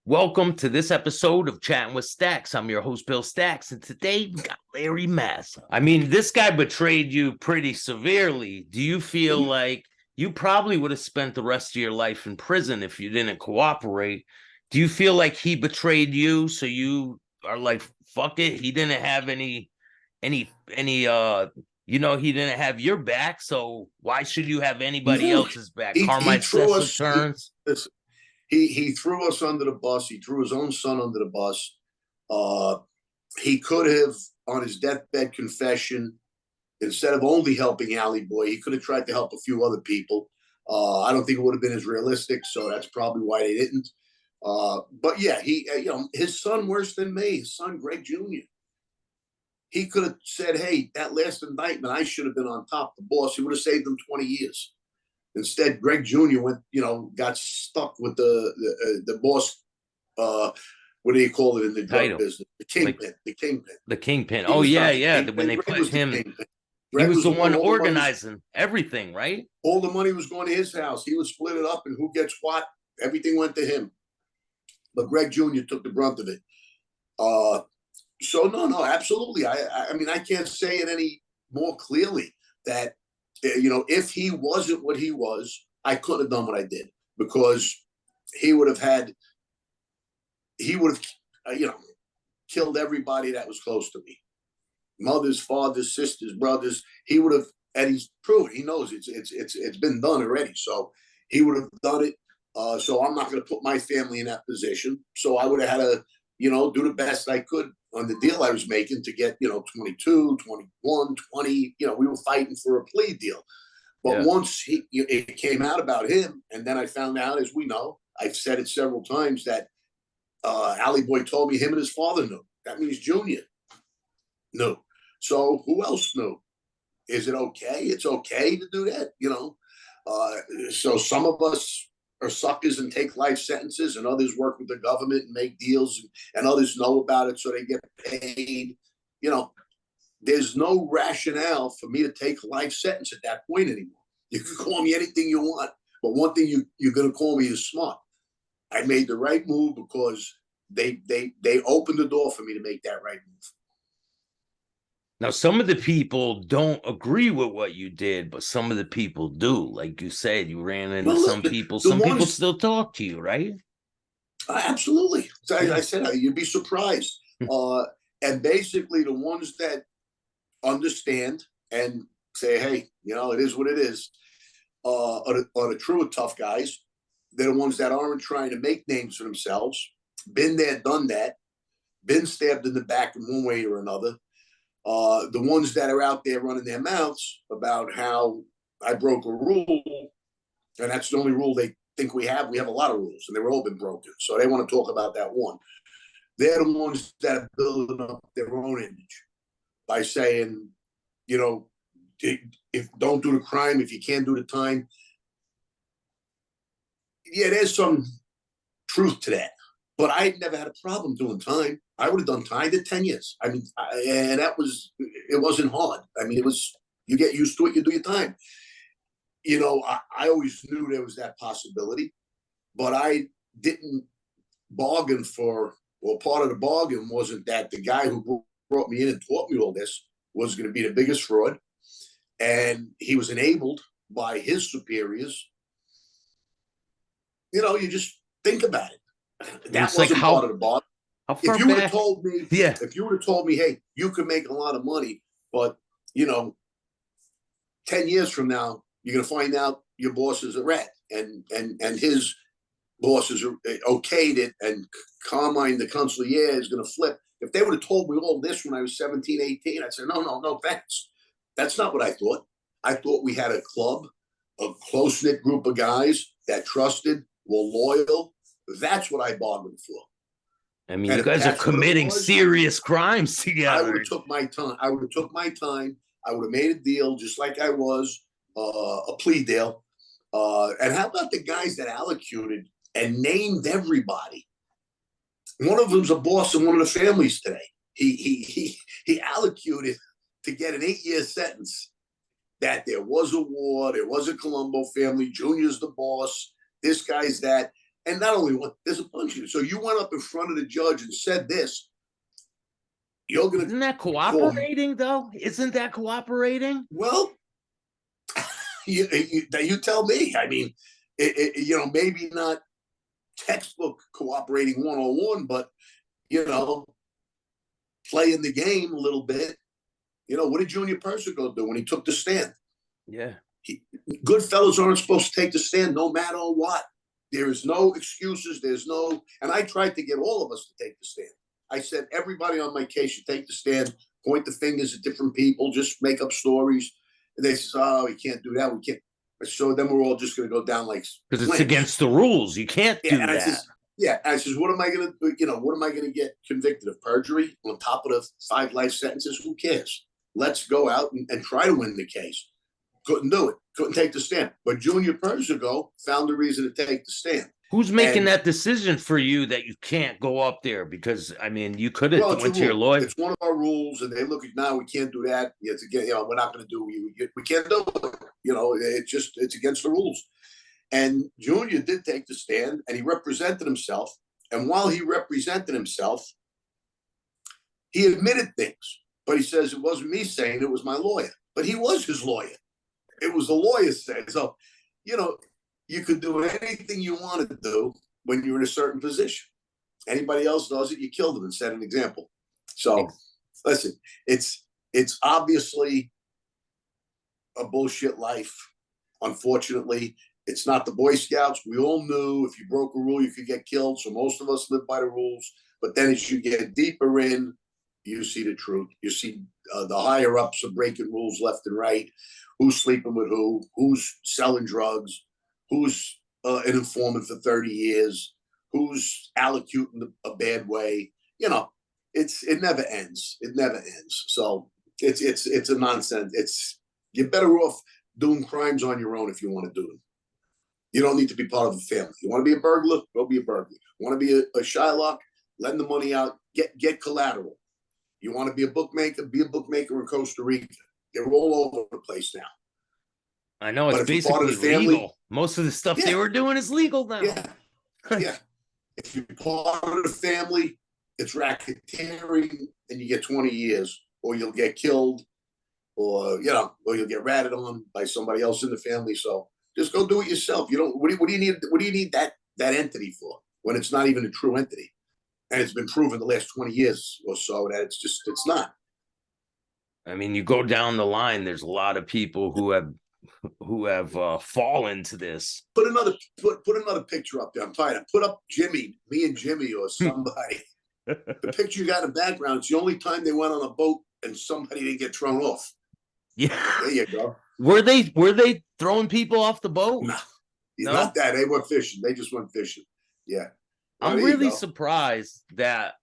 Welcome to this episode of Chatting with Staxx. I'm your host, Bill Staxx, and today we got Larry Mazza. I mean, this guy betrayed you pretty severely. Do you feel like you probably would have spent the rest of your life in prison if you didn't cooperate? Do you feel like he betrayed you, so you are like, fuck it, he didn't have he didn't have your back, so why should you have anybody No, else's back? he Karma threw says us. returns. He threw us under the bus. He threw his own son under the bus. Uh, he could have, on his deathbed confession, instead of only helping Alley Boy, he could have tried to help a few other people. I don't think it would have been as realistic, so that's probably why they didn't. But yeah, his son worse than me. His son Greg Jr. He could have said, "Hey, that last indictment, I should have been on top. The boss. He would have saved him 20 years." Instead, Greg Jr. got stuck with the boss. What do you call it in the drug business? The kingpin. The kingpin. The kingpin. He Oh was yeah, not the yeah. kingpin. When they Greg put was the him, kingpin. he Greg was the one all organizing everything, right? All the money was going to his house. He would split it up, and who gets what? Everything went to him. But Greg Jr. took the brunt of it. So no, absolutely. I mean, I can't say it any more clearly that if he wasn't what he was, I couldn't have done what I did, because he would have killed everybody that was close to me, mothers, fathers, sisters, brothers. He would have, and he's proven, he knows it's been done already. So he would have done it. So I'm not going to put my family in that position. So I would have had to, do the best I could on the deal I was making to get, 22, 21, 20. We were fighting for a plea deal. But once it came out about him, and then I found out, as we know, I've said it several times, that Alley Boy told me him and his father knew. That means Junior knew. So who else knew? Is it okay? It's okay to do that, So some of us are suckers and take life sentences, and others work with the government and make deals, and others know about it, so they get paid. There's no rationale for me to take a life sentence at that point anymore. You can call me anything you want, but one thing you're going to call me is smart. I made the right move because they opened the door for me to make that right move. Now, some of the people don't agree with what you did, but some of the people do. Like you said, you ran into some people. Some people still talk to you, right? Absolutely. So I said, you'd be surprised. And basically, the ones that understand and say, hey, it is what it is, are the true tough guys. They're the ones that aren't trying to make names for themselves, been there, done that, been stabbed in the back in one way or another. The ones that are out there running their mouths about how I broke a rule, and that's the only rule they think we have. We have a lot of rules, and they've all been broken. So they want to talk about that one. They're the ones that are building up their own image by saying, if don't do the crime, if you can't do the time. Yeah, there's some truth to that. But I never had a problem doing time. I would have done time. I did 10 years. I mean, and it wasn't hard. I mean, you get used to it, you do your time. I always knew there was that possibility, but I didn't bargain for, well, part of the bargain wasn't that the guy who brought me in and taught me all this was going to be the biggest fraud. And he was enabled by his superiors. You just think about it. That wasn't part of the bargain. If you would have told me, hey, you could make a lot of money, but 10 years from now, you're going to find out your boss is a rat, and his bosses are okayed it, and Carmine, the consigliere, is going to flip. If they would have told me all this when I was 17, 18, I'd say, no, thanks. That's not what I thought. I thought we had a club, a close-knit group of guys that trusted, were loyal. That's what I bargained for. I mean, you guys are committing serious crimes together. I would have took my time. I would have made a deal just like I was, a plea deal. And how about the guys that allocated and named everybody? One of them's a boss in one of the families today. He allocated to get an 8-year sentence. That there was a war, there was a Colombo family, Junior's the boss, this guy's that. And not only one, there's a bunch of you. So you went up in front of the judge and said this. You're going to Isn't that cooperating, though? Isn't that cooperating? Well, you tell me. I mean, maybe not textbook cooperating 101, but, playing the game a little bit. What did Junior Persico do when he took the stand? Yeah. Good fellows aren't supposed to take the stand no matter what. There's no excuses. And I tried to get all of us to take the stand. I said, everybody on my case should take the stand, point the fingers at different people, just make up stories. And they said, oh, we can't do that. We can't. So then we're all just going to go down like because it's against the rules. You can't do that. I says, what am I going to, what am I going to get convicted of? Perjury on top of the 5 life sentences? Who cares? Let's go out and try to win the case. Couldn't do it. Couldn't take the stand. But Junior Persico found a reason to take the stand. Who's making that decision for you that you can't go up there? Because, I mean, you could have went to your lawyer. It's one of our rules, and they look at now, we can't do that. It's again, we're not going to do we can't do it. It's against the rules. And Junior did take the stand, and he represented himself. And while he represented himself, he admitted things. But he says it wasn't me saying it was my lawyer. But he was his lawyer. It was the lawyer saying. So, you could do anything you want to do when you're in a certain position. Anybody else does it, you kill them and set an example. So, listen, it's obviously a bullshit life. Unfortunately, it's not the Boy Scouts. We all knew if you broke a rule, you could get killed. So most of us live by the rules. But then as you get deeper in, you see the truth. You see the higher ups are breaking rules left and right. Who's sleeping with who? Who's selling drugs? Who's an informant for 30 years? Who's allocuting a bad way? It never ends. It never ends. So it's a nonsense. You're better off doing crimes on your own if you want to do them. You don't need to be part of a family. You want to be a burglar? Go be a burglar. Want to be a Shylock? Lend the money out. Get collateral. You want to be a bookmaker? Be a bookmaker in Costa Rica. They're all over the place now. I know, it's basically legal. Most of the stuff they were doing is legal now. Yeah. If you're part of the family, it's racketeering, and you get 20 years, or you'll get killed, or you'll get ratted on by somebody else in the family. So just go do it yourself. You don't. What do you need? What do you need that entity for when it's not even a true entity? And it's been proven the last 20 years or so that it's not. I mean, you go down the line, there's a lot of people who have fallen to this. Put another picture up there. I'm tired. Put up me and Jimmy or somebody. The picture you got in the background, it's the only time they went on a boat and somebody didn't get thrown off. Yeah. There you go. Were they throwing people off the boat? No. Not that. They went fishing. They just went fishing. Yeah. Well, I'm really surprised that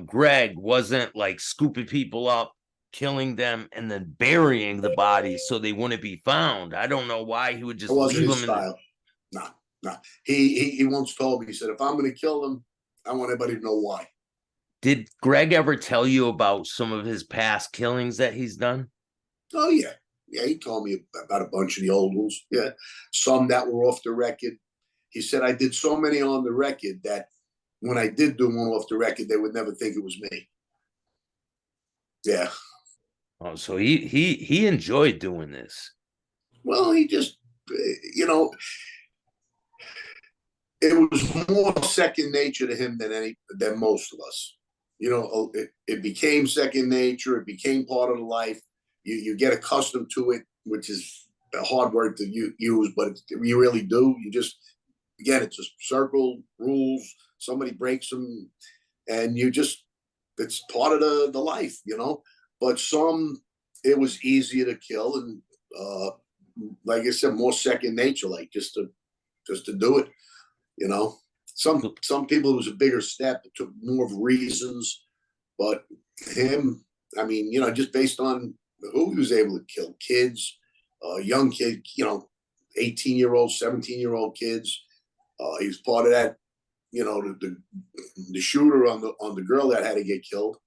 Greg wasn't like scooping people up, killing them, and then burying the bodies so they wouldn't be found. I don't know why he would just leave them. Style. No. He once told me, he said, if I'm going to kill them, I want everybody to know why. Did Greg ever tell you about some of his past killings that he's done? Oh, yeah. Yeah, he told me about a bunch of the old ones. Yeah. Some that were off the record. He said, I did so many on the record that when I did do one off the record, they would never think it was me. Yeah. Oh, so he enjoyed doing this. Well, he just, it was more second nature to him than most of us. It became second nature. It became part of the life. You get accustomed to it, which is a hard word to use, but you really do. You just, again, it's a circle, rules. Somebody breaks them, and it's part of the life, But some, it was easier to kill, and like I said, more second nature, like just to do it, Some people, it was a bigger step. It took more reasons, but him, I mean, just based on who he was able to kill, kids, young kids, 18-year-old, 17-year-old kids. He was part of that, the shooter on the girl that had to get killed.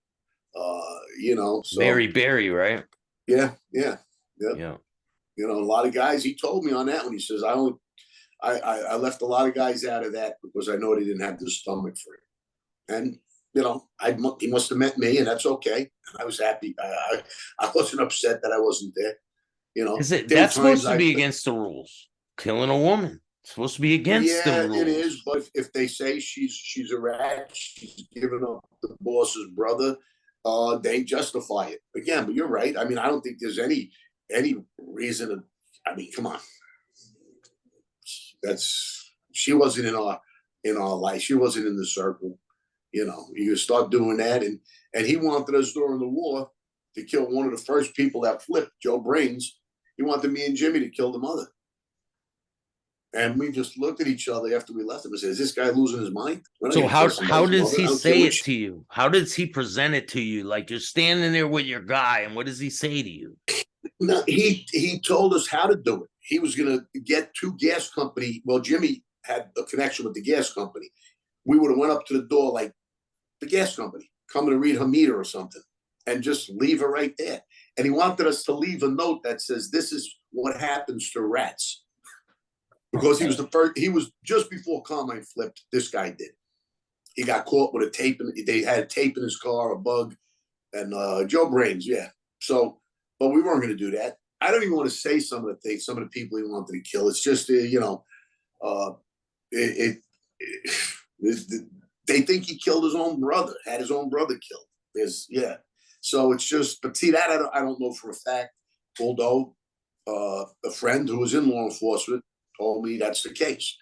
So Mary Berry, right? Yeah. A lot of guys. He told me on that one. He says, I left a lot of guys out of that because I know they didn't have the stomach for it. And you know, he must have met me, and that's okay. I was happy. I wasn't upset that I wasn't there. You know, Is it there were that's supposed times to be against the rules? Killing a woman. It's supposed to be against the yeah, rules. it is. But if they say she's a rat, she's giving up the boss's brother, they justify it again. But you're right. I mean, I don't think there's any reason to. I mean, come on. She wasn't in our life. She wasn't in the circle. You know, you start doing that, and he wanted us during the war to kill one of the first people that flipped, Joe Brains. He wanted me and Jimmy to kill the mother. And we just looked at each other after we left him and said, "Is this guy losing his mind?" So how does he say it to you? How does he present it to you? Like you're standing there with your guy, and what does he say to you? No, he told us how to do it. He was going to get two gas company. Well, Jimmy had a connection with the gas company. We would have went up to the door like the gas company coming to read her meter or something, and just leave her right there. And he wanted us to leave a note that says, "This is what happens to rats." Because he was the first. He was just before Carmine flipped. This guy did. He got caught with a tape. They had a tape in his car, a bug, and Joe Brains. Yeah. So, but we weren't going to do that. I don't even want to say some of the things, some of the people he wanted to kill. It's just, you know, they think he killed his own brother, had his own brother killed. Yeah. So it's just, but see that I don't know for a fact. Although a friend who was in law enforcement told me that's the case.